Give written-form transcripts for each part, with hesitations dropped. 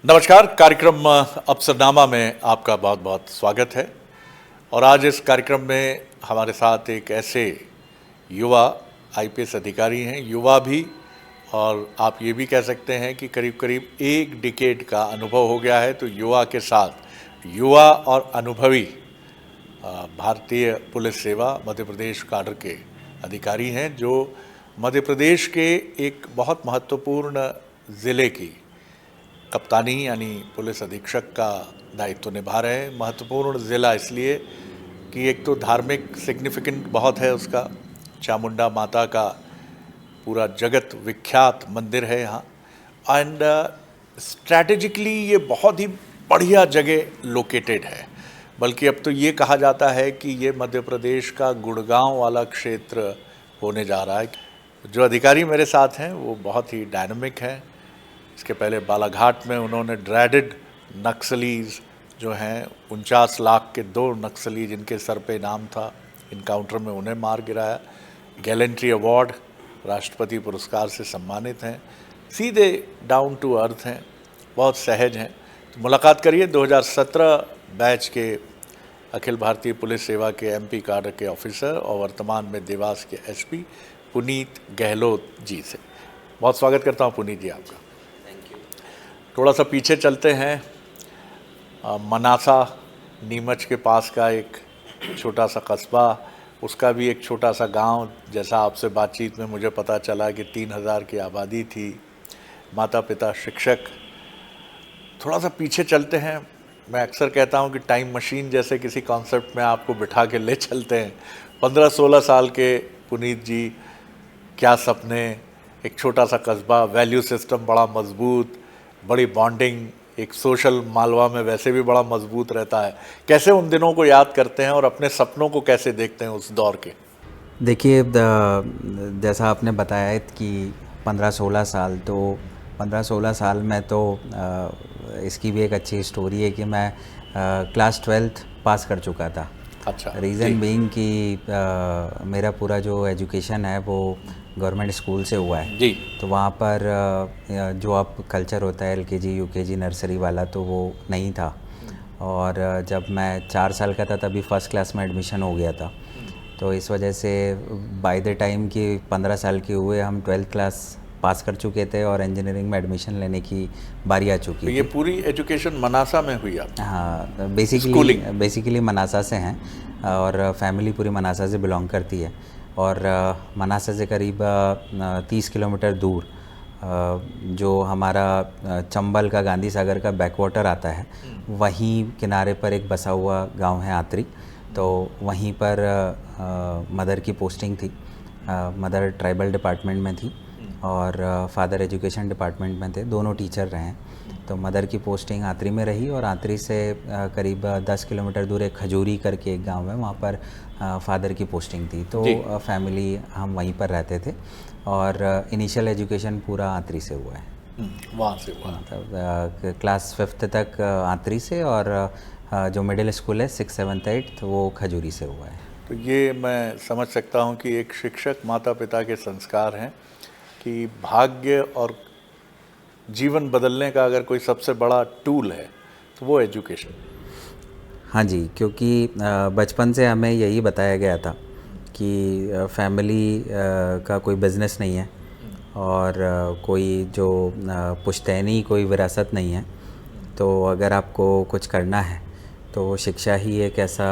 नमस्कार। कार्यक्रम अफसरनामा में आपका बहुत बहुत स्वागत है। और आज इस कार्यक्रम में हमारे साथ एक ऐसे युवा आईपीएस अधिकारी हैं, युवा भी, और आप ये भी कह सकते हैं कि करीब करीब एक डिकेड का अनुभव हो गया है। तो युवा के साथ युवा और अनुभवी भारतीय पुलिस सेवा मध्य प्रदेश काडर के अधिकारी हैं, जो मध्य प्रदेश के एक बहुत महत्वपूर्ण ज़िले की कप्तानी यानी पुलिस अधीक्षक का दायित्व निभा रहे हैं। महत्वपूर्ण ज़िला इसलिए कि एक तो धार्मिक सिग्निफिकेंट बहुत है उसका, चामुंडा माता का पूरा जगत विख्यात मंदिर है यहाँ, एंड स्ट्रैटेजिकली ये बहुत ही बढ़िया जगह लोकेटेड है। बल्कि अब तो ये कहा जाता है कि ये मध्य प्रदेश का गुड़गांव वाला क्षेत्र होने जा रहा है। जो अधिकारी मेरे साथ हैं वो बहुत ही डायनामिक हैं। इसके पहले बालाघाट में उन्होंने ड्रेडेड नक्सलीज जो हैं 49 लाख के 2 नक्सली जिनके सर पे नाम था, इनकाउंटर में उन्हें मार गिराया। गैलेंट्री अवार्ड राष्ट्रपति पुरस्कार से सम्मानित हैं, सीधे डाउन टू अर्थ हैं, बहुत सहज हैं। तो मुलाकात करिए 2017 बैच के अखिल भारतीय पुलिस सेवा के एमपी काडर के ऑफिसर और वर्तमान में देवास के एसपी पुनीत गहलोत जी से। बहुत स्वागत करता हूँ पुनीत जी आपका। थोड़ा सा पीछे चलते हैं। मनासा नीमच के पास का एक छोटा सा कस्बा, उसका भी एक छोटा सा गांव, जैसा आपसे बातचीत में मुझे पता चला कि 3000 की आबादी थी, माता पिता शिक्षक। थोड़ा सा पीछे चलते हैं। मैं अक्सर कहता हूं कि टाइम मशीन जैसे किसी कॉन्सेप्ट में आपको बिठा के ले चलते हैं। 15-16 साल के पुनीत जी, क्या सपने, एक छोटा सा कस्बा, वैल्यू सिस्टम बड़ा मजबूत, बड़ी बॉन्डिंग, एक सोशल मालवा में वैसे भी बड़ा मजबूत रहता है। कैसे उन दिनों को याद करते हैं और अपने सपनों को कैसे देखते हैं उस दौर के? देखिए, जैसा आपने बताया कि 15-16 साल, तो 15-16 साल में तो इसकी भी एक अच्छी स्टोरी है कि मैं क्लास 12th पास कर चुका था। अच्छा। रीज़न बीइंग कि मेरा पूरा जो एजुकेशन है वो गवर्नमेंट स्कूल से हुआ है जी। तो वहाँ पर जो आप कल्चर होता है एलकेजी यूकेजी नर्सरी वाला, तो वो नहीं था। और जब मैं 4 साल का था तभी फर्स्ट क्लास में एडमिशन हो गया था। तो इस वजह से बाय द टाइम कि 15 साल के हुए हम 12th क्लास पास कर चुके थे और इंजीनियरिंग में एडमिशन लेने की बारी आ चुकी तो थी। ये पूरी एजुकेशन मनासा में हुई आप? हाँ, बेसिकली मनासा से हैं और फैमिली पूरी मनासा से बिलोंग करती है। और मनासा से करीब 30 किलोमीटर दूर जो हमारा चंबल का गांधी सागर का बैकवाटर आता है, वहीं किनारे पर एक बसा हुआ गांव है आत्री। तो वहीं पर मदर की पोस्टिंग थी। मदर ट्राइबल डिपार्टमेंट में थी और फादर एजुकेशन डिपार्टमेंट में थे, दोनों टीचर रहे हैं। तो मदर की पोस्टिंग आत्री में रही और आत्री से करीब 10 किलोमीटर दूर एक खजूरी करके एक गांव है, वहाँ पर फादर की पोस्टिंग थी। तो फैमिली हम वहीं पर रहते थे और इनिशियल एजुकेशन पूरा आत्री से हुआ है। वहाँ से हुआ? मतलब क्लास 5th तक आत्री से, और जो मिडिल स्कूल है 6th 7th 8th वो खजूरी से हुआ है। तो ये मैं समझ सकता हूँ कि एक शिक्षक माता पिता के संस्कार हैं कि भाग्य और जीवन बदलने का अगर कोई सबसे बड़ा टूल है तो वो एजुकेशन। हाँ जी, क्योंकि बचपन से हमें यही बताया गया था कि फैमिली का कोई बिज़नेस नहीं है और कोई जो पुश्तैनी कोई विरासत नहीं है। तो अगर आपको कुछ करना है तो शिक्षा ही एक ऐसा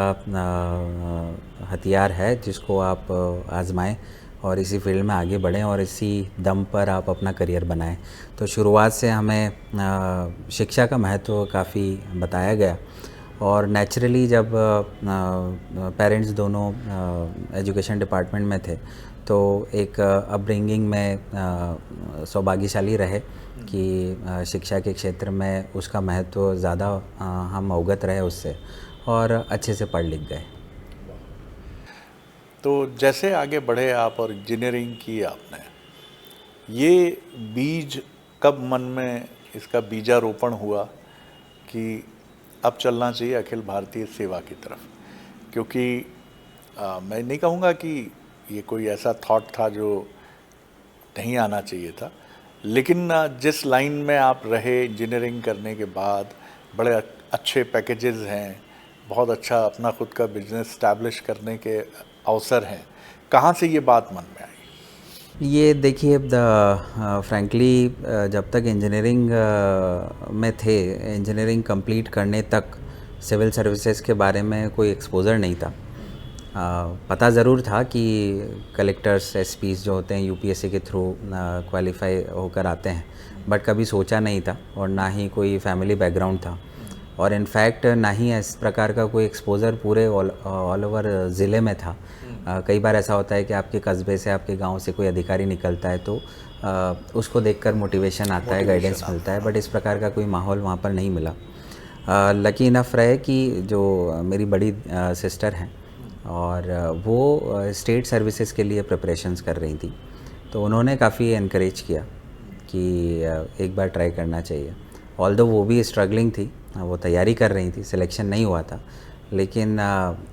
हथियार है जिसको आप आजमाएं और इसी फील्ड में आगे बढ़ें और इसी दम पर आप अपना करियर बनाएं। तो शुरुआत से हमें शिक्षा का महत्व काफ़ी बताया गया और नेचुरली जब पेरेंट्स दोनों एजुकेशन डिपार्टमेंट में थे तो एक अपब्रिंगिंग में सौभाग्यशाली रहे कि शिक्षा के क्षेत्र में उसका महत्व ज़्यादा हम अवगत रहे उससे और अच्छे से पढ़ लिख गए। तो जैसे आगे बढ़े आप और इंजीनियरिंग की आपने, ये बीज कब मन में इसका बीजारोपण हुआ कि अब चलना चाहिए अखिल भारतीय सेवा की तरफ? क्योंकि मैं नहीं कहूँगा कि ये कोई ऐसा थॉट था जो नहीं आना चाहिए था, लेकिन जिस लाइन में आप रहे इंजीनियरिंग करने के बाद, बड़े अच्छे पैकेजेस हैं, बहुत अच्छा अपना खुद का बिजनेस स्टैब्लिश करने के अवसर हैं, कहाँ से ये बात मन में आई? ये देखिए, फ्रैंकली जब तक इंजीनियरिंग में थे, इंजीनियरिंग कंप्लीट करने तक सिविल सर्विसेज के बारे में कोई एक्सपोज़र नहीं था। पता ज़रूर था कि कलेक्टर्स, एसपीज़ जो होते हैं यूपीएससी के थ्रू क्वालिफाई होकर आते हैं, बट कभी सोचा नहीं था और ना ही कोई फैमिली बैकग्राउंड था, और इनफैक्ट ना ही इस प्रकार का कोई एक्सपोज़र पूरे ऑल ओवर ज़िले में था। कई बार ऐसा होता है कि आपके कस्बे से, आपके गांव से कोई अधिकारी निकलता है तो उसको देखकर मोटिवेशन आता है, गाइडेंस मिलता है, बट इस प्रकार का कोई माहौल वहाँ पर नहीं मिला। लकी इनफ रहे कि जो मेरी बड़ी सिस्टर हैं और वो स्टेट सर्विसेज के लिए प्रिपरेशंस कर रही थी, तो उन्होंने काफ़ी इनकरेज किया कि एक बार ट्राई करना चाहिए। ऑल्दो वो भी स्ट्रगलिंग थी, वो तैयारी कर रही थी, सिलेक्शन नहीं हुआ था, लेकिन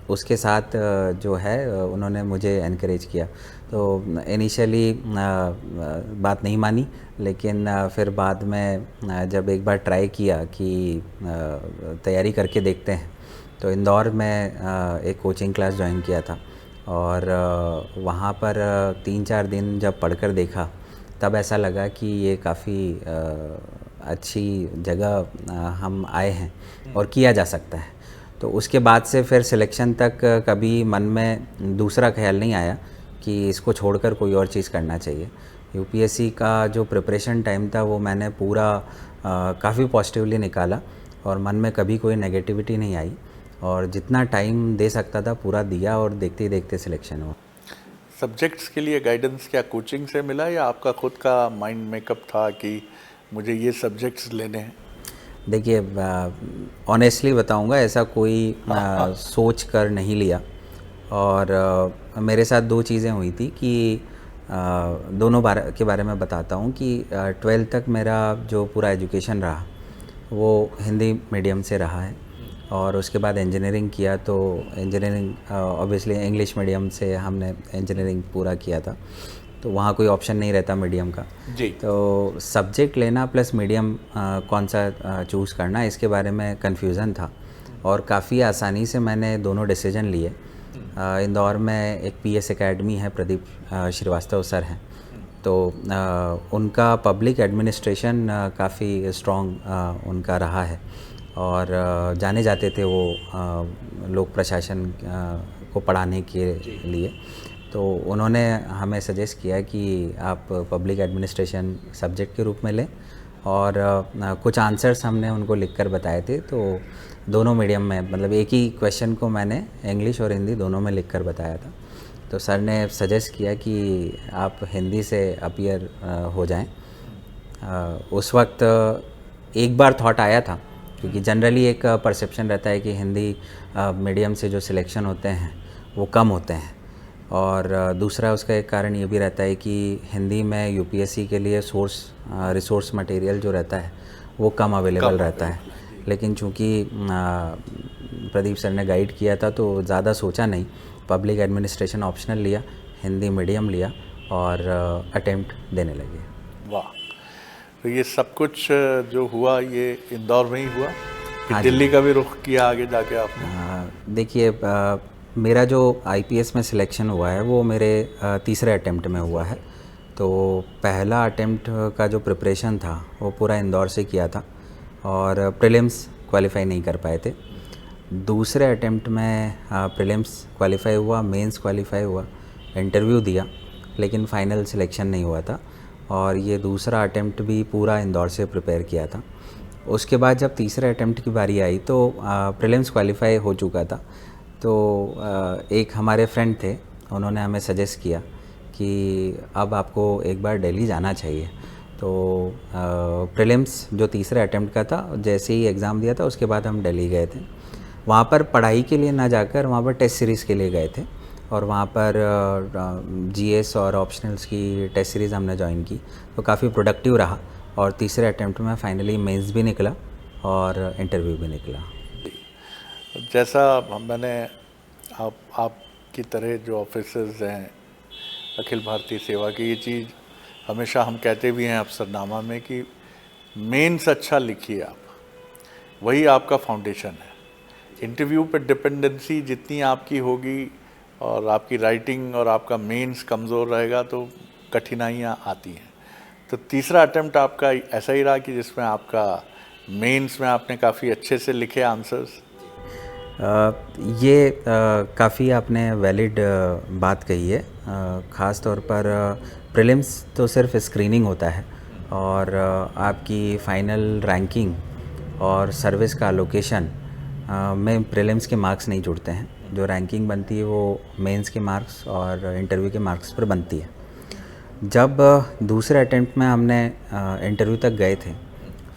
उसके साथ जो है उन्होंने मुझे इनकरेज किया। तो इनिशियली बात नहीं मानी, लेकिन फिर बाद में जब एक बार ट्राई किया कि तैयारी करके देखते हैं, तो इंदौर में एक कोचिंग क्लास ज्वाइन किया था, और वहाँ पर 3-4 दिन जब पढ़कर देखा, तब ऐसा लगा कि ये काफ़ी अच्छी जगह हम आए हैं और किया जा सकता है। तो उसके बाद से फिर सिलेक्शन तक कभी मन में दूसरा ख्याल नहीं आया कि इसको छोड़कर कोई और चीज़ करना चाहिए। यूपीएससी का जो प्रिपरेशन टाइम था वो मैंने पूरा काफ़ी पॉजिटिवली निकाला, और मन में कभी कोई नेगेटिविटी नहीं आई, और जितना टाइम दे सकता था पूरा दिया, और देखते ही देखते सिलेक्शन हुआ। सब्जेक्ट्स के लिए गाइडेंस क्या कोचिंग से मिला, या आपका खुद का माइंड मेकअप था कि मुझे ये सब्जेक्ट्स लेने हैं? देखिए, ऑनेस्टली बताऊंगा, ऐसा कोई सोच कर नहीं लिया, और मेरे साथ 2 चीज़ें हुई थी कि दोनों के बारे में बताता हूँ कि 12th तक मेरा जो पूरा एजुकेशन रहा वो हिंदी मीडियम से रहा है, और उसके बाद इंजीनियरिंग किया तो इंजीनियरिंग ऑब्वियसली इंग्लिश मीडियम से हमने इंजीनियरिंग पूरा किया था, तो वहाँ कोई ऑप्शन नहीं रहता मीडियम का जी। तो सब्जेक्ट लेना प्लस मीडियम कौन सा चूज़ करना, इसके बारे में कन्फ्यूज़न था, और काफ़ी आसानी से मैंने दोनों डिसीजन लिए। इंदौर में एक पीएस एकेडमी है, प्रदीप श्रीवास्तव सर हैं, तो उनका पब्लिक एडमिनिस्ट्रेशन काफ़ी स्ट्रॉन्ग उनका रहा है, और जाने जाते थे वो लोक प्रशासन को पढ़ाने के लिए। तो उन्होंने हमें सजेस्ट किया कि आप पब्लिक एडमिनिस्ट्रेशन सब्जेक्ट के रूप में लें, और कुछ आंसर्स हमने उनको लिखकर बताए थे, तो दोनों मीडियम में, मतलब एक ही क्वेश्चन को मैंने इंग्लिश और हिंदी दोनों में लिखकर बताया था। तो सर ने सजेस्ट किया कि आप हिंदी से अपीयर हो जाएं। उस वक्त एक बार थॉट आया था, क्योंकि जनरली एक परसेप्शन रहता है कि हिंदी मीडियम से जो सिलेक्शन होते हैं वो कम होते हैं, और दूसरा उसका एक कारण ये भी रहता है कि हिंदी में यूपीएससी के लिए रिसोर्स मटेरियल जो रहता है वो कम अवेलेबल रहता है। लेकिन चूंकि प्रदीप सर ने गाइड किया था तो ज़्यादा सोचा नहीं, पब्लिक एडमिनिस्ट्रेशन ऑप्शनल लिया, हिंदी मीडियम लिया, और अटेम्प्ट देने लगे। वाह, तो ये सब कुछ जो हुआ ये इंदौर में ही हुआ, हाँ, दिल्ली का भी रुख किया आगे जाके आपने? देखिए, मेरा जो आईपीएस में सिलेक्शन हुआ है वो मेरे तीसरे अटेम्प्ट में हुआ है। तो पहला अटेम्प्ट का जो प्रिपरेशन था वो पूरा इंदौर से किया था, और प्रीलिम्स क्वालिफाई नहीं कर पाए थे। दूसरे अटेम्प्ट में प्रीलिम्स क्वालिफाई हुआ, मेंस क्वालिफाई हुआ, इंटरव्यू दिया, लेकिन फाइनल सिलेक्शन नहीं हुआ था, और ये दूसरा अटेम्प्ट भी पूरा इंदौर से प्रिपेयर किया था। उसके बाद जब तीसरे अटेम्प्ट की बारी आई तो प्रीलिम्स क्वालिफाई हो चुका था। तो एक हमारे फ्रेंड थे, उन्होंने हमें सजेस्ट किया कि अब आपको एक बार दिल्ली जाना चाहिए। तो प्रीलिम्स जो तीसरे अटेम्प्ट का था, जैसे ही एग्ज़ाम दिया था उसके बाद हम दिल्ली गए थे। वहाँ पर पढ़ाई के लिए ना जाकर वहाँ पर टेस्ट सीरीज़ के लिए गए थे, और वहाँ पर जीएस और ऑप्शनल्स की टेस्ट सीरीज़ हमने ज्वाइन की, तो काफ़ी प्रोडक्टिव रहा, और तीसरे अटेम्प्ट में फाइनली मेंस भी निकला और इंटरव्यू भी निकला। जैसा मैंने आपकी तरह जो ऑफिसर्स हैं अखिल भारतीय सेवा की, ये चीज़ हमेशा हम कहते भी हैं अफसरनामा में कि मेंस अच्छा लिखिए आप, वही आपका फाउंडेशन है। इंटरव्यू पे डिपेंडेंसी जितनी आपकी होगी और आपकी राइटिंग और आपका मेंस कमज़ोर रहेगा तो कठिनाइयाँ आती हैं। तो तीसरा अटेम्प्ट आपका ऐसा ही रहा कि जिसमें आपका मेंस में आपने काफ़ी अच्छे से लिखे आंसर्स। ये काफ़ी आपने वैलिड बात कही है। ख़ास तौर पर प्रीलिम्स तो सिर्फ स्क्रीनिंग होता है और आपकी फाइनल रैंकिंग और सर्विस का लोकेशन में प्रीलिम्स के मार्क्स नहीं जुड़ते हैं। जो रैंकिंग बनती है वो मेंस के मार्क्स और इंटरव्यू के मार्क्स पर बनती है। जब दूसरे अटेम्प्ट में हमने इंटरव्यू तक गए थे,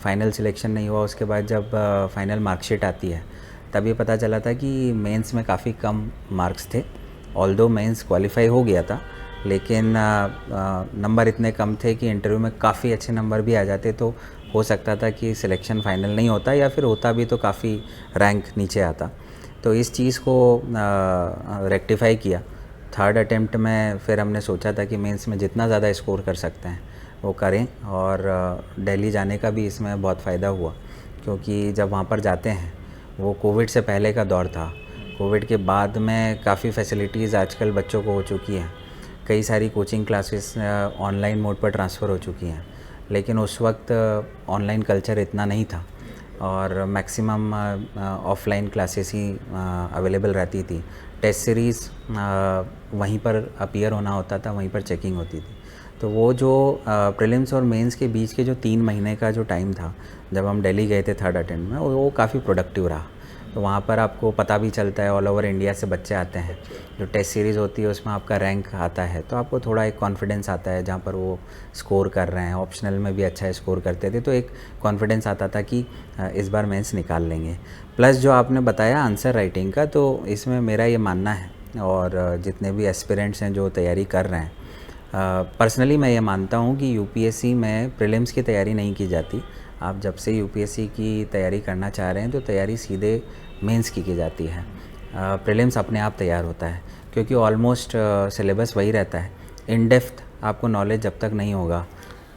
फाइनल सिलेक्शन नहीं हुआ, उसके बाद जब फाइनल मार्कशीट आती है तभी पता चला था कि मेंस में काफ़ी कम मार्क्स थे। ऑल्दो मेंस क्वालिफाई हो गया था, लेकिन नंबर इतने कम थे कि इंटरव्यू में काफ़ी अच्छे नंबर भी आ जाते तो हो सकता था कि सिलेक्शन फ़ाइनल नहीं होता, या फिर होता भी तो काफ़ी रैंक नीचे आता। तो इस चीज़ को रेक्टिफाई किया थर्ड अटेम्प्ट में। फिर हमने सोचा था कि मेंस में जितना ज़्यादा स्कोर कर सकते हैं वो करें, और दिल्ली जाने का भी इसमें बहुत फ़ायदा हुआ, क्योंकि जब वहाँ पर जाते हैं वो कोविड से पहले का दौर था। कोविड के बाद में काफ़ी फैसिलिटीज़ आजकल बच्चों को हो चुकी हैं, कई सारी कोचिंग क्लासेस ऑनलाइन मोड पर ट्रांसफ़र हो चुकी हैं, लेकिन उस वक्त ऑनलाइन कल्चर इतना नहीं था और मैक्सिमम ऑफलाइन क्लासेस ही अवेलेबल रहती थी। टेस्ट सीरीज़ वहीं पर अपीयर होना होता था, वहीं पर चेकिंग होती थी। तो वो जो प्रीलिम्स और मेंस के बीच के जो 3 महीने का जो टाइम था जब हम दिल्ली गए थे थर्ड अटेम्प्ट में, वो काफ़ी प्रोडक्टिव रहा। तो वहाँ पर आपको पता भी चलता है, ऑल ओवर इंडिया से बच्चे आते हैं, जो टेस्ट सीरीज़ होती है उसमें आपका रैंक आता है, तो आपको थोड़ा एक कॉन्फिडेंस आता है जहाँ पर वो स्कोर कर रहे हैं। ऑप्शनल में भी अच्छा स्कोर करते थे तो एक कॉन्फिडेंस आता था कि इस बार मेंस निकाल लेंगे। प्लस जो आपने बताया आंसर राइटिंग का, तो इसमें मेरा ये मानना है, और जितने भी एस्पिरेंट्स हैं जो तैयारी कर रहे हैं, पर्सनली मैं ये मानता हूँ कि यूपीएससी में प्रीलिम्स की तैयारी नहीं की जाती। आप जब से यूपीएससी की तैयारी करना चाह रहे हैं तो तैयारी सीधे मेंस की जाती है। प्रीलिम्स अपने आप तैयार होता है, क्योंकि ऑलमोस्ट सिलेबस वही रहता है। इन डेप्थ आपको नॉलेज जब तक नहीं होगा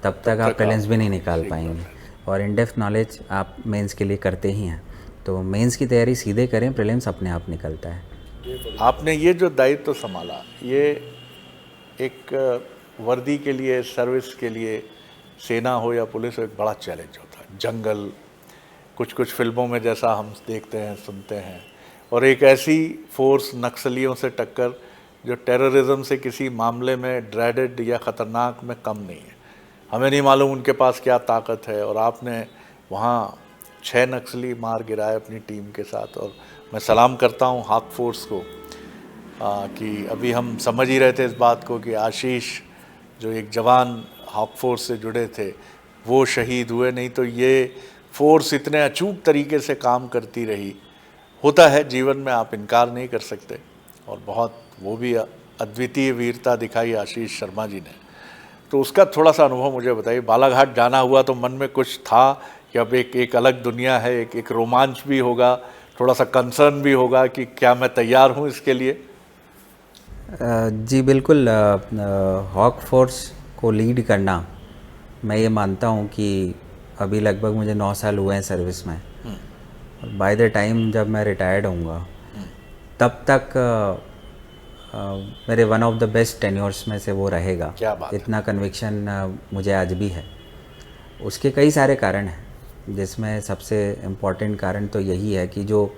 तब तक आप प्रीलिम्स भी नहीं निकाल पाएंगे, और इन डेप्थ नॉलेज आप मेंस के लिए करते ही हैं। तो मेंस की तैयारी सीधे करें, प्रीलिम्स अपने आप निकलता है। आपने ये जो दायित्व संभाला, ये एक वर्दी के लिए, सर्विस के लिए, सेना हो या पुलिस हो, एक बड़ा चैलेंज होता है। जंगल, कुछ फिल्मों में जैसा हम देखते हैं, सुनते हैं, और एक ऐसी फोर्स, नक्सलियों से टक्कर जो टेररिज्म से किसी मामले में ड्रेडेड या ख़तरनाक में कम नहीं है। हमें नहीं मालूम उनके पास क्या ताकत है, और आपने वहाँ 6 नक्सली मार गिराए अपनी टीम के साथ। और मैं सलाम करता हूँ हाक फोर्स को कि अभी हम समझ ही रहे थे इस बात को कि आशीष जो एक जवान हाक फोर्स से जुड़े थे वो शहीद हुए, नहीं तो ये फोर्स इतने अचूक तरीके से काम करती रही। होता है जीवन में, आप इनकार नहीं कर सकते, और बहुत वो भी अद्वितीय वीरता दिखाई आशीष शर्मा जी ने। तो उसका थोड़ा सा अनुभव मुझे बताइए। बालाघाट जाना हुआ तो मन में कुछ था कि अब एक अलग दुनिया है, एक रोमांच भी होगा, थोड़ा सा कंसर्न भी होगा कि क्या मैं तैयार हूँ इसके लिए? जी बिल्कुल। हॉक फोर्स को लीड करना, मैं ये मानता हूँ कि अभी लगभग मुझे 9 साल हुए हैं सर्विस में, और बाय द टाइम जब मैं रिटायर्ड होऊंगा तब तक मेरे one of the best tenures में से वो रहेगा। क्या बात है। इतना कन्विक्शन मुझे आज भी है। उसके कई सारे कारण हैं, जिसमें सबसे इम्पॉर्टेंट कारण तो यही है कि जो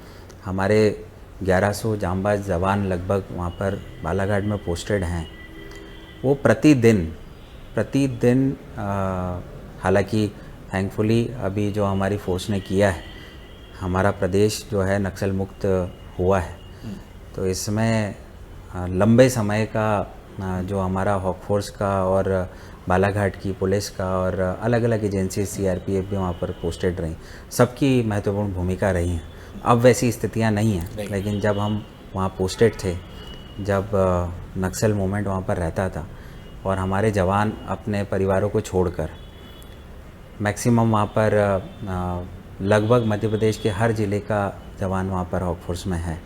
हमारे 1100 जांबाज जवान लगभग वहाँ पर बालाघाट में पोस्टेड हैं, वो प्रतिदिन हालांकि थैंकफुली अभी जो हमारी फोर्स ने किया है, हमारा प्रदेश जो है नक्सल मुक्त हुआ है, तो इसमें लंबे समय का जो हमारा हॉक फोर्स का और बालाघाट की पुलिस का और अलग अलग एजेंसी सीआरपीएफ भी वहाँ पर पोस्टेड रही, सबकी महत्वपूर्ण भूमिका रही है। अब वैसी स्थितियाँ नहीं हैं, लेकिन जब हम वहाँ पोस्टेड थे, जब नक्सल मूवमेंट वहाँ पर रहता था और हमारे जवान अपने परिवारों को छोड़कर, मैक्सिमम वहाँ पर लगभग मध्य प्रदेश के हर ज़िले का जवान वहाँ पर हॉक फोर्स में है,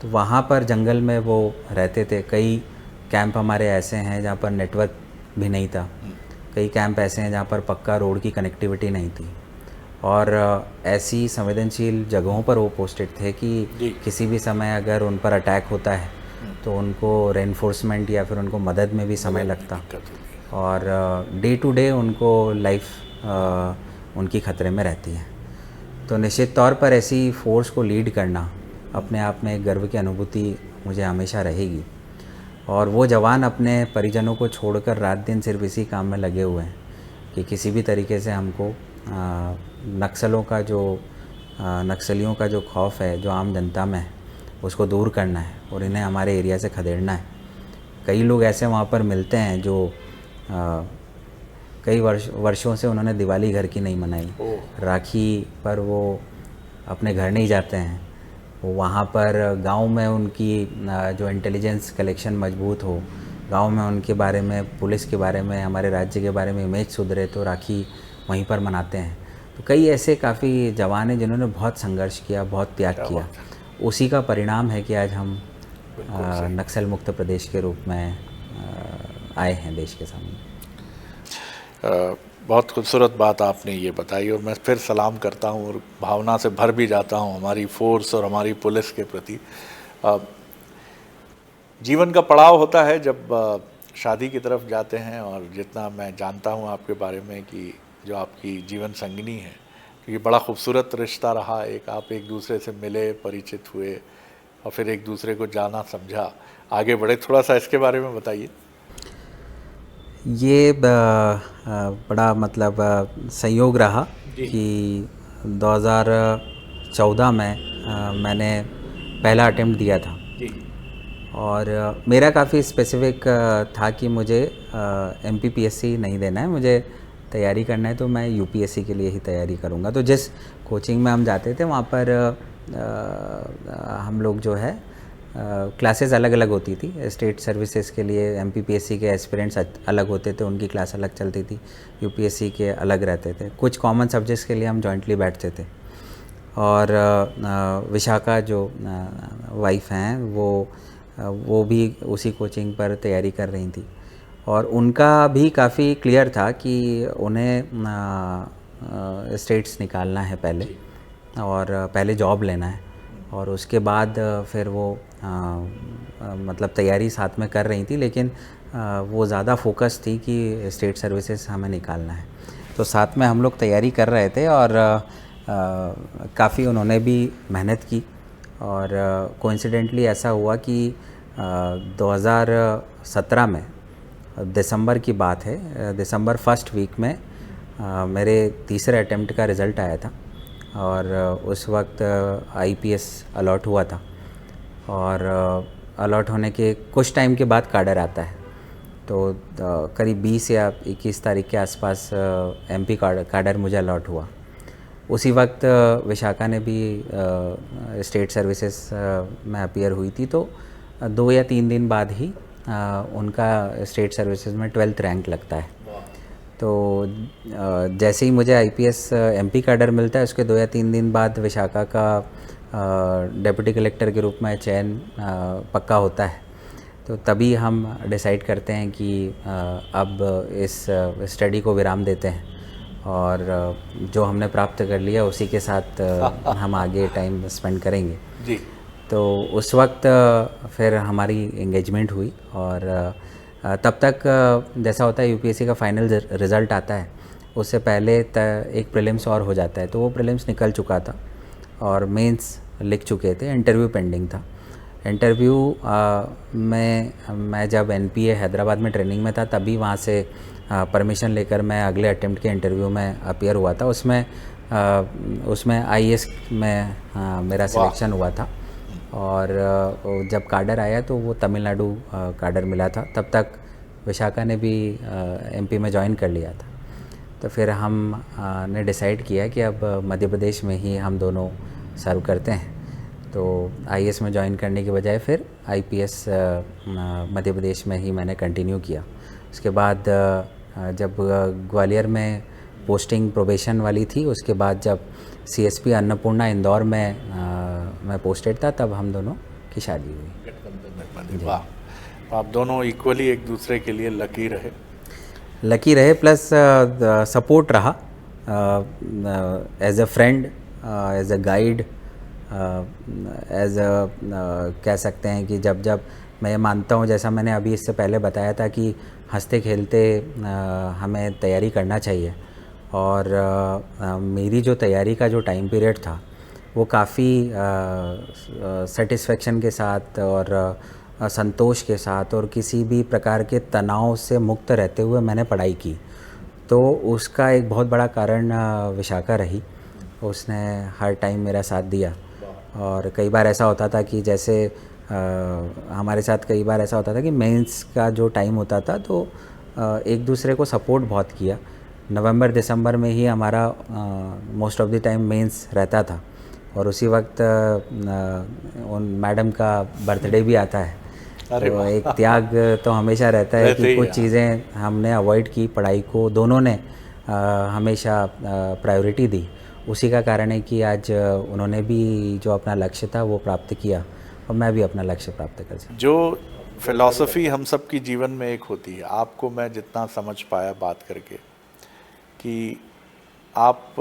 तो वहाँ पर जंगल में वो रहते थे। कई कैंप हमारे ऐसे हैं जहाँ पर नेटवर्क भी नहीं था, कई कैंप ऐसे हैं जहाँ पर पक्का रोड की कनेक्टिविटी नहीं थी, और ऐसी संवेदनशील जगहों पर वो पोस्टेड थे कि किसी भी समय अगर उन पर अटैक होता है तो उनको रेनफोर्समेंट या फिर उनको मदद में भी समय लगता, और डे टू डे उनको लाइफ उनकी ख़तरे में रहती है। तो निश्चित तौर पर ऐसी फोर्स को लीड करना अपने आप में एक गर्व की अनुभूति मुझे हमेशा रहेगी। और वो जवान अपने परिजनों को छोड़कर रात दिन सिर्फ इसी काम में लगे हुए हैं कि किसी भी तरीके से हमको नक्सलियों का जो खौफ है जो आम जनता में है उसको दूर करना है और इन्हें हमारे एरिया से खदेड़ना है। कई लोग ऐसे वहाँ पर मिलते हैं जो कई वर्षों से उन्होंने दिवाली घर की नहीं मनाई, राखी पर वो अपने घर नहीं जाते हैं, वो वहाँ पर गांव में उनकी जो इंटेलिजेंस कलेक्शन मजबूत हो, गांव में उनके बारे में, पुलिस के बारे में, हमारे राज्य के बारे में इमेज सुधरे तो राखी वहीं पर मनाते हैं। तो कई ऐसे काफ़ी जवान हैं जिन्होंने बहुत संघर्ष किया, बहुत त्याग किया। उसी का परिणाम है कि आज हम नक्सल मुक्त प्रदेश के रूप में आए हैं देश के सामने। बहुत खूबसूरत बात आपने ये बताई और मैं फिर सलाम करता हूँ और भावना से भर भी जाता हूँ हमारी फोर्स और हमारी पुलिस के प्रति। जीवन का पड़ाव होता है जब शादी की तरफ जाते हैं, और जितना मैं जानता हूँ आपके बारे में कि जो आपकी जीवन संगिनी है, क्योंकि बड़ा खूबसूरत रिश्ता रहा, एक आप एक दूसरे से मिले, परिचित हुए और फिर एक दूसरे को जाना समझा, आगे बढ़े। थोड़ा सा इसके बारे में बताइए। ये बड़ा मतलब संयोग रहा कि 2014 में मैंने पहला अटेम्प्ट दिया था और मेरा काफ़ी स्पेसिफिक था कि मुझे MPPSC नहीं देना है, मुझे तैयारी करना है तो मैं UPSC के लिए ही तैयारी करूँगा। तो जिस कोचिंग में हम जाते थे वहाँ पर हम लोग जो है क्लासेस अलग अलग होती थी। स्टेट सर्विसेज के लिए MPPSC के एस्पिरेंट्स अलग होते थे, उनकी क्लास अलग चलती थी, UPSC के अलग रहते थे। कुछ कॉमन सब्जेक्ट्स के लिए हम जॉइंटली बैठते थे। और विशाखा जो वाइफ हैं वो भी उसी कोचिंग पर तैयारी कर रही थी और उनका भी काफ़ी क्लियर था कि उन्हें स्टेट्स निकालना है पहले और पहले जॉब लेना है और उसके बाद फिर वो मतलब तैयारी साथ में कर रही थी, लेकिन वो ज़्यादा फोकस थी कि स्टेट सर्विसेज हमें निकालना है। तो साथ में हम लोग तैयारी कर रहे थे और काफ़ी उन्होंने भी मेहनत की और कोइंसिडेंटली ऐसा हुआ कि 2017 में दिसंबर की बात है, दिसंबर फर्स्ट वीक में मेरे तीसरे अटेम्प्ट का रिज़ल्ट आया था और उस वक्त IPS अलॉट हुआ था और अलॉट होने के कुछ टाइम के बाद काडर आता है। तो करीब 20 या 21 तारीख के आसपास MP काडर मुझे अलॉट हुआ। उसी वक्त विशाखा ने भी स्टेट सर्विसेज में अपीयर हुई थी, तो 2 या 3 दिन बाद ही उनका स्टेट सर्विसेज में 12th रैंक लगता है। तो जैसे ही मुझे IPS MP काडर मिलता है उसके 2 या 3 दिन बाद विशाखा का डिप्टी कलेक्टर के रूप में चयन पक्का होता है। तो तभी हम डिसाइड करते हैं कि अब इस स्टडी को विराम देते हैं और जो हमने प्राप्त कर लिया उसी के साथ हम आगे टाइम स्पेंड करेंगे जी। तो उस वक्त फिर हमारी एंगेजमेंट हुई और तब तक जैसा होता है UPSC का फाइनल रिज़ल्ट आता है उससे पहले एक प्रीलिम्स और हो जाता है। तो वो प्रीलिम्स निकल चुका था और मेंस लिख चुके थे, इंटरव्यू पेंडिंग था। इंटरव्यू में मैं जब NPA हैदराबाद में ट्रेनिंग में था तभी वहाँ से परमिशन लेकर मैं अगले अटेम्प्ट के इंटरव्यू में अपीयर हुआ था। उसमें IAS में मेरा सिलेक्शन हुआ था और जब काडर आया तो वो तमिलनाडु काडर मिला था। तब तक विशाखा ने भी MP में ज्वाइन कर लिया था। तो फिर हम ने डिसाइड किया कि अब मध्य प्रदेश में ही हम दोनों सर्व करते हैं। तो IAS में ज्वाइन करने के बजाय फिर IPS मध्य प्रदेश में ही मैंने कंटिन्यू किया। उसके बाद जब ग्वालियर में पोस्टिंग प्रोबेशन वाली थी, उसके बाद जब CSP अन्नपूर्णा इंदौर में मैं पोस्टेड था तब हम दोनों की शादी हुई। वाह, आप दोनों इक्वली एक दूसरे के लिए लकी रहे। लकी रहे प्लस सपोर्ट रहा as a friend, as a guide, as a कह सकते हैं कि जब जब मैं मानता हूँ, जैसा मैंने अभी इससे पहले बताया था कि हंसते खेलते हमें तैयारी करना चाहिए। और मेरी जो तैयारी का जो टाइम पीरियड था वो काफ़ी सेटिस्फेक्शन के साथ और संतोष के साथ और किसी भी प्रकार के तनाव से मुक्त रहते हुए मैंने पढ़ाई की। तो उसका एक बहुत बड़ा कारण विशाखा रही। उसने हर टाइम मेरा साथ दिया। और कई बार ऐसा होता था कि जैसे हमारे साथ कई बार ऐसा होता था कि मेंस का जो टाइम होता था तो एक दूसरे को सपोर्ट बहुत किया। नवंबर दिसंबर में ही हमारा most of the time mains रहता था और उसी वक्त उन मैडम का बर्थडे भी आता है। तो एक त्याग तो हमेशा रहता है कि कुछ चीज़ें हमने अवॉइड की, पढ़ाई को दोनों ने हमेशा प्रायोरिटी दी। उसी का कारण है कि आज उन्होंने भी जो अपना लक्ष्य था वो प्राप्त किया और मैं भी अपना लक्ष्य प्राप्त कर सका। जो फिलॉसफी हम सब की जीवन में एक होती है, आपको मैं जितना समझ पाया बात करके कि आप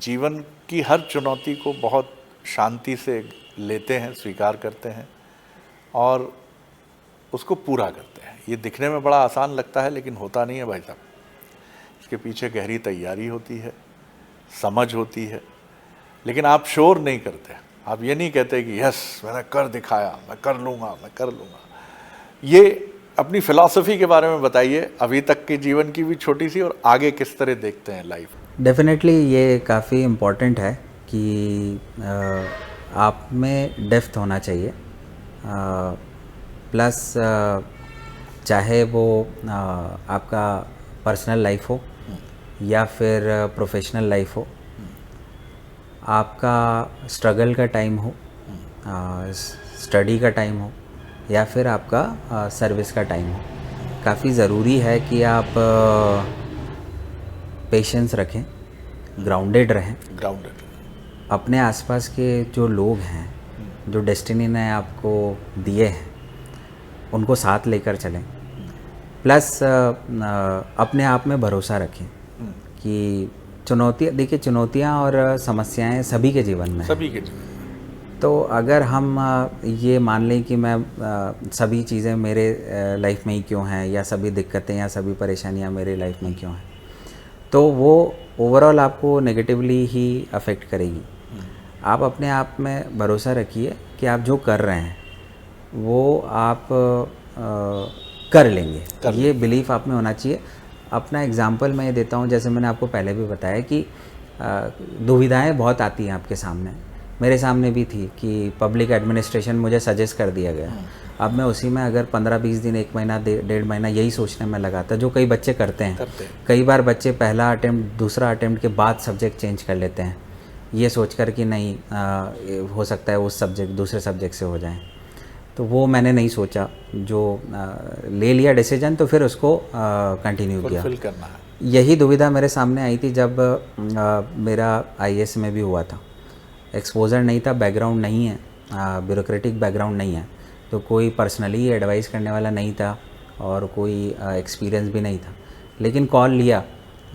जीवन की हर चुनौती को बहुत शांति से लेते हैं, स्वीकार करते हैं और उसको पूरा करते हैं। ये दिखने में बड़ा आसान लगता है लेकिन होता नहीं है भाई साहब। इसके पीछे गहरी तैयारी होती है, समझ होती है। लेकिन आप शोर नहीं करते, आप ये नहीं कहते कि यस मैंने कर दिखाया, मैं कर लूँगा। ये अपनी फ़िलॉसफी के बारे में बताइए, अभी तक के जीवन की भी छोटी सी और आगे किस तरह देखते हैं लाइफ। डेफिनेटली ये काफ़ी इम्पोर्टेंट है कि आप में डेप्थ होना चाहिए। प्लस चाहे वो आपका पर्सनल लाइफ हो या फिर प्रोफेशनल लाइफ हो, आपका स्ट्रगल का टाइम हो, स्टडी का टाइम हो या फिर आपका सर्विस का टाइम हो, काफ़ी ज़रूरी है कि आप पेशेंस रखें, ग्राउंडेड रहें, अपने आसपास के जो लोग हैं, जो डेस्टिनी ने आपको दिए हैं, उनको साथ लेकर चलें। प्लस अपने आप में भरोसा रखें कि चुनौतियाँ और समस्याएं सभी के जीवन में, तो अगर हम ये मान लें कि मैं सभी चीज़ें मेरे लाइफ में ही क्यों हैं या सभी दिक्कतें या सभी परेशानियां मेरे लाइफ में क्यों हैं, तो वो ओवरऑल आपको नेगेटिवली ही अफेक्ट करेगी। आप अपने आप में भरोसा रखिए कि आप जो कर रहे हैं वो आप कर लेंगे। ये बिलीफ आप में होना चाहिए। अपना एग्जांपल मैं ये देता हूँ, जैसे मैंने आपको पहले भी बताया कि दुविधाएं बहुत आती हैं आपके सामने, मेरे सामने भी थी कि पब्लिक एडमिनिस्ट्रेशन मुझे सजेस्ट कर दिया गया। अब मैं उसी में अगर 15-20 दिन, 1 महीना, 1.5 महीना यही सोचने में लगा था, जो कई बच्चे करते हैं। कई बार बच्चे पहला अटेम्प्ट, दूसरा अटेम्प्ट के बाद सब्जेक्ट चेंज कर लेते हैं, ये सोचकर कि नहीं हो सकता है उस सब्जेक्ट दूसरे सब्जेक्ट से हो जाए। तो वो मैंने नहीं सोचा, जो ले लिया डिसीजन तो फिर उसको कंटिन्यू किया। करना है। यही दुविधा मेरे सामने आई थी जब मेरा IAS में भी हुआ था। एक्सपोजर नहीं था, बैकग्राउंड नहीं है, ब्यूरोक्रेटिक बैकग्राउंड नहीं है, तो कोई पर्सनली एडवाइस करने वाला नहीं था और कोई एक्सपीरियंस भी नहीं था। लेकिन कॉल लिया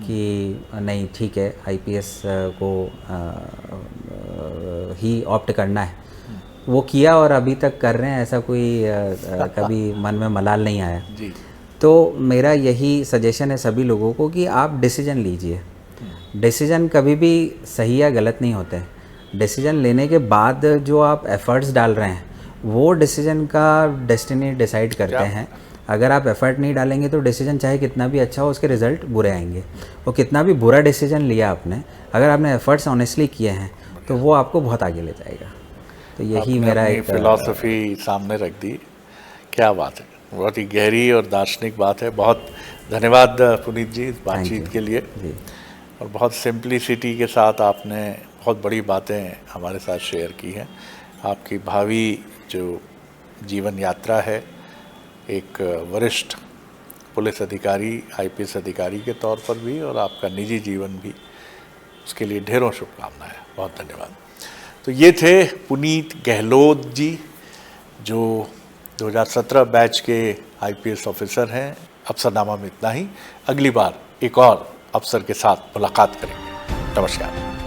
कि नहीं ठीक है, IPS को ही ऑप्ट करना है, वो किया और अभी तक कर रहे हैं। ऐसा कोई कभी मन में मलाल नहीं आया जी। तो मेरा यही सजेशन है सभी लोगों को कि आप डिसीजन लीजिए। डिसीजन कभी भी सही या गलत नहीं होते हैं। डिसीजन लेने के बाद जो आप एफर्ट्स डाल रहे हैं वो डिसीजन का डेस्टिनी डिसाइड करते हैं। अगर आप एफर्ट नहीं डालेंगे तो डिसीजन चाहे कितना भी अच्छा हो, उसके रिजल्ट बुरे आएंगे। और कितना भी बुरा डिसीजन लिया आपने, अगर आपने एफर्ट्स ऑनेस्टली किए हैं तो वो आपको बहुत आगे ले जाएगा। तो यही मेरा एक फिलॉसफी सामने रख दी। क्या बात है, बहुत ही गहरी और दार्शनिक बात है। बहुत धन्यवाद पुनीत जी इस बातचीत के लिए जी। और बहुत सिंप्लिसिटी के साथ आपने बहुत बड़ी बातें हमारे साथ शेयर की हैं। आपकी भावी जो जीवन यात्रा है, एक वरिष्ठ पुलिस अधिकारी, IPS अधिकारी के तौर पर भी, और आपका निजी जीवन भी, उसके लिए ढेरों शुभकामनाएं। बहुत धन्यवाद। तो ये थे पुनीत गहलोत जी, जो 2017 बैच के IPS ऑफिसर हैं। अफसरनामा में इतना ही। अगली बार एक और अफसर के साथ मुलाकात करेंगे। नमस्कार।